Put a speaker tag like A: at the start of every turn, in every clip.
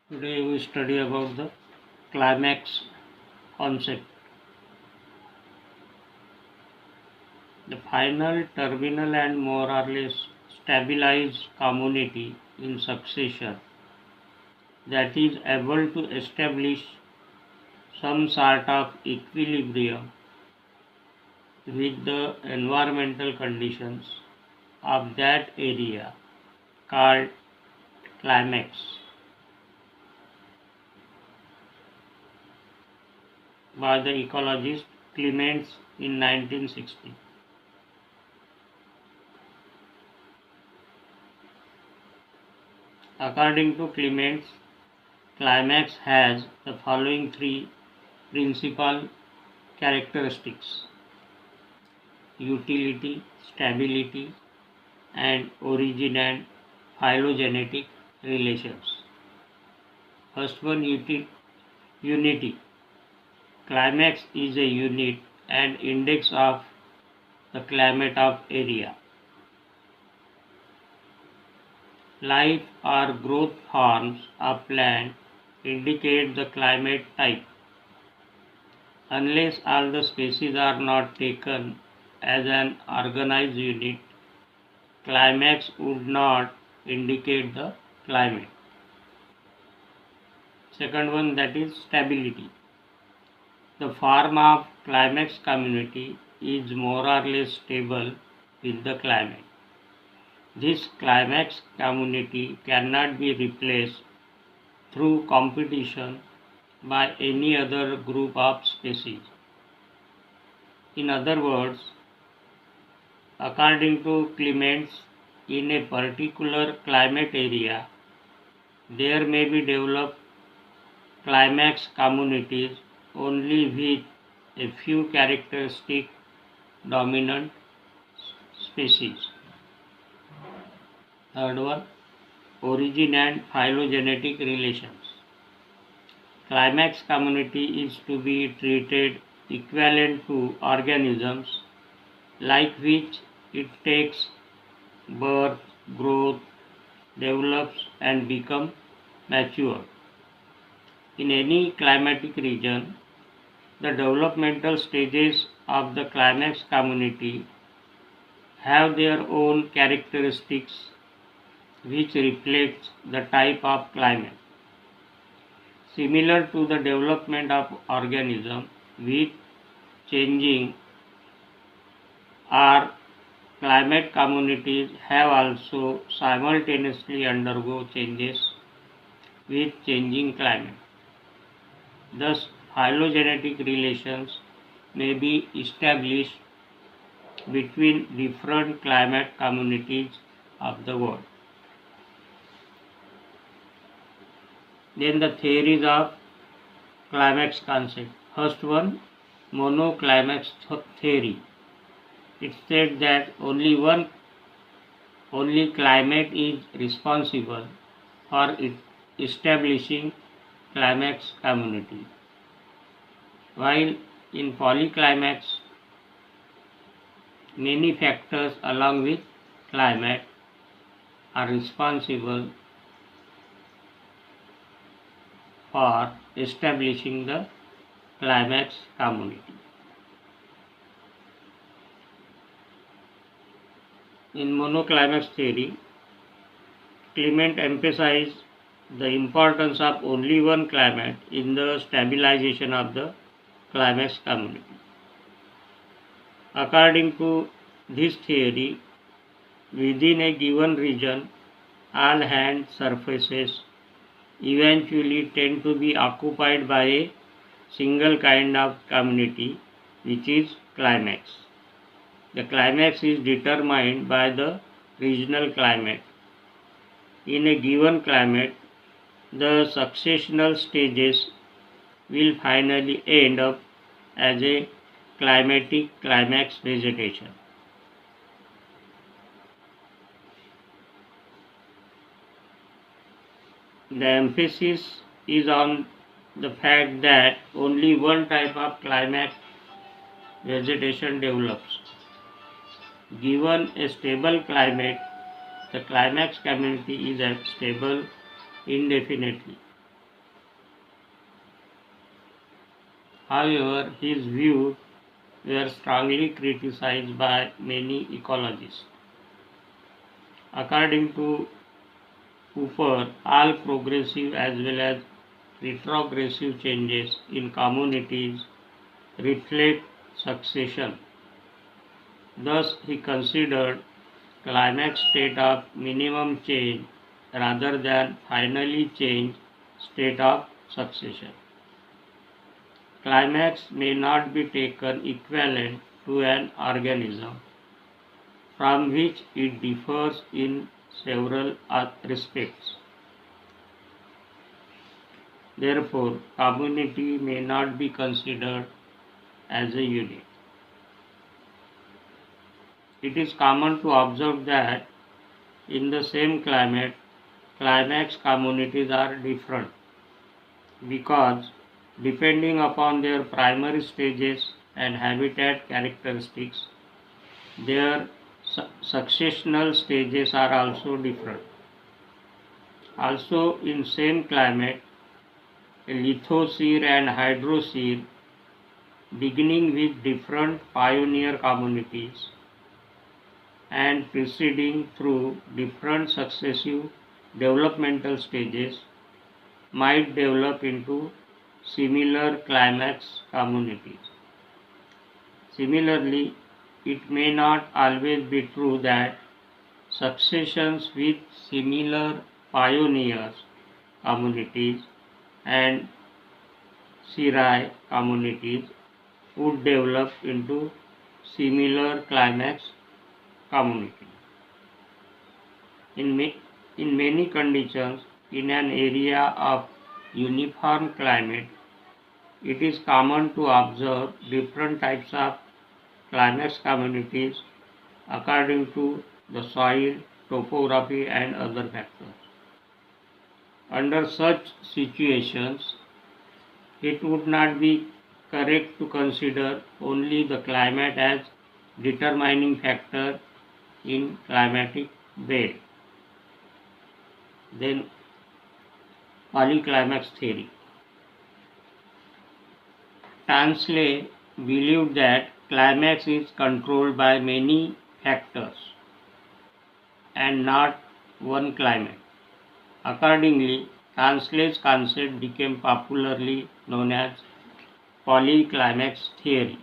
A: Today we study about the climax concept. The final, terminal and more or less stabilized community in succession that is able to establish some sort of equilibrium with the environmental conditions of that area called climax by the ecologist Clements in 1960. According to Clements, climax has the following three principal characteristics: utility, stability, and origin and phylogenetic relations. First one, unity. Climax is a unit and index of the climate of area. Life or growth forms of plant indicate the climate type. Unless all the species are not taken as an organized unit, climax would not indicate the climate. Second one, that is stability. The form of climax community is more or less stable with the climate. This climax community cannot be replaced through competition by any other group of species. In other words, according to Clements, in a particular climate area, there may be developed climax communities only with a few characteristic dominant species. Third one, origin and phylogenetic relations. Climax community is to be treated equivalent to organisms like which it takes birth, growth, develops and become mature. In any climatic region, the developmental stages of the climax community have their own characteristics which reflects the type of climate. Similar to the development of organism with changing our climate communities have also simultaneously undergo changes with changing climate. Thus, phylogenetic relations may be established between different climate communities of the world. Then the theories of climax concept. First one, monoclimax theory. It said that only climate is responsible for establishing climax community, while in polyclimax many factors along with climate are responsible for establishing the climax community. In monoclimax theory, Clement emphasized the importance of only one climate in the stabilization of the climax community. According to this theory, within a given region, all land surfaces eventually tend to be occupied by a single kind of community, which is climax. The climax is determined by the regional climate. In a given climate, the successional stages will finally end up as a climatic climax vegetation. The emphasis is on the fact that only one type of climax vegetation develops. Given a stable climate, the climax community is stable indefinitely. However, his views were strongly criticized by many ecologists. According to Cooper, all progressive as well as retrogressive changes in communities reflect succession. Thus, he considered climax state of minimum change rather than finally change state of succession. Climax may not be taken equivalent to an organism from which it differs in several respects. Therefore, community may not be considered as a unit. It is common to observe that in the same climate, climax communities are different because depending upon their primary stages and habitat characteristics, their successional stages are also different. Also, in same climate, a lithosphere and hydrosphere beginning with different pioneer communities and proceeding through different successive developmental stages might develop into similar climax communities. Similarly, it may not always be true that successions with similar pioneers communities and Sirai communities would develop into similar climax community. In, in many conditions, in an area of uniform climate, it is common to observe different types of climax communities according to the soil, topography, and other factors. Under such situations, it would not be correct to consider only the climate as determining factor in climatic bed. Then, polyclimax theory. Tansley believed that climax is controlled by many factors and not one climate. Accordingly, Tansley's concept became popularly known as polyclimax theory.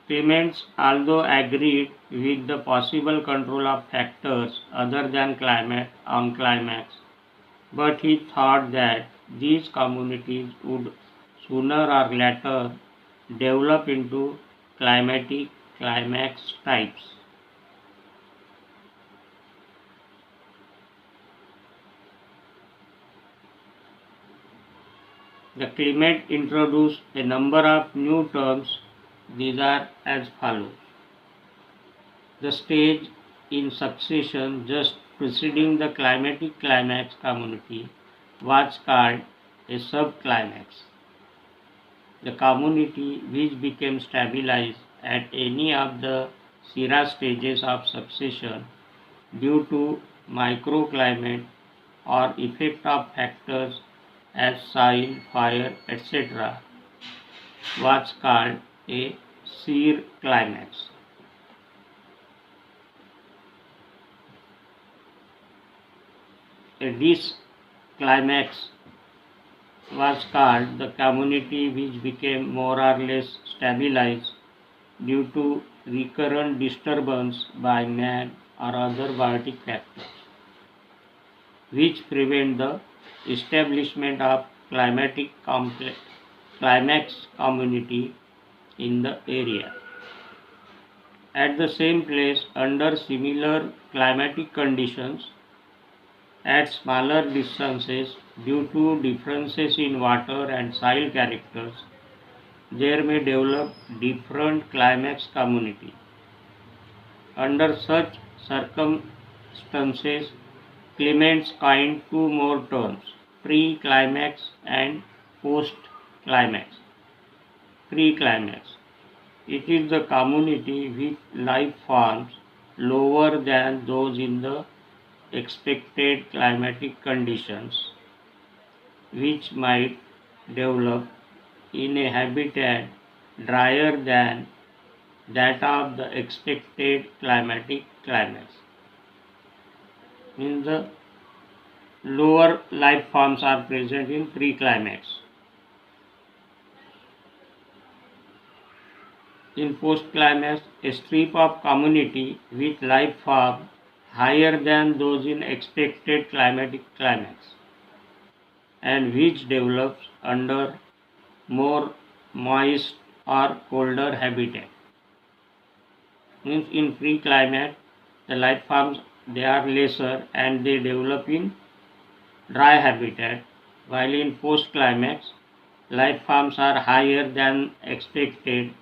A: Clements, although agreed with the possible control of factors other than climate on climax, but he thought that these communities would sooner or later develop into climatic climax types. The Clement introduced a number of new terms. These are as follows. The stage in succession just preceding the climatic climax community was called a subclimax. The community which became stabilized at any of the Syrah stages of succession due to microclimate or effect of factors as soil, fire, etc. was called a Seer climax. A dis climax was called the community which became more or less stabilized due to recurrent disturbance by man or other biotic factors, which prevent the establishment of climax community in the area. At the same place, under similar climatic conditions, at smaller distances due to differences in water and soil characters, there may develop different climax community. Under such circumstances, Clements coined two more terms, pre-climax and post-climax. Pre-climax. It is the community with life forms lower than those in the expected climatic conditions. which might develop in a habitat drier than that of the expected climatic climates. Means the lower life forms are present in pre-climates. In post-climax, a strip of community with life form higher than those in expected climatic climax and which develops under more moist or colder habitat. Means in pre-climate, the life forms they are lesser and they develop in dry habitat, while in post-climax, life forms are higher than expected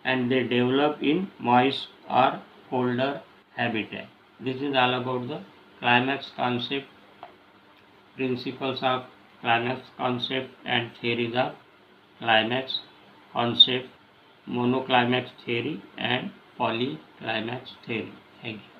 A: and they develop in moist or colder habitat. This is all about the climax concept, principles of climax concept and theories of climax concept, monoclimax theory and polyclimax theory. Thank you.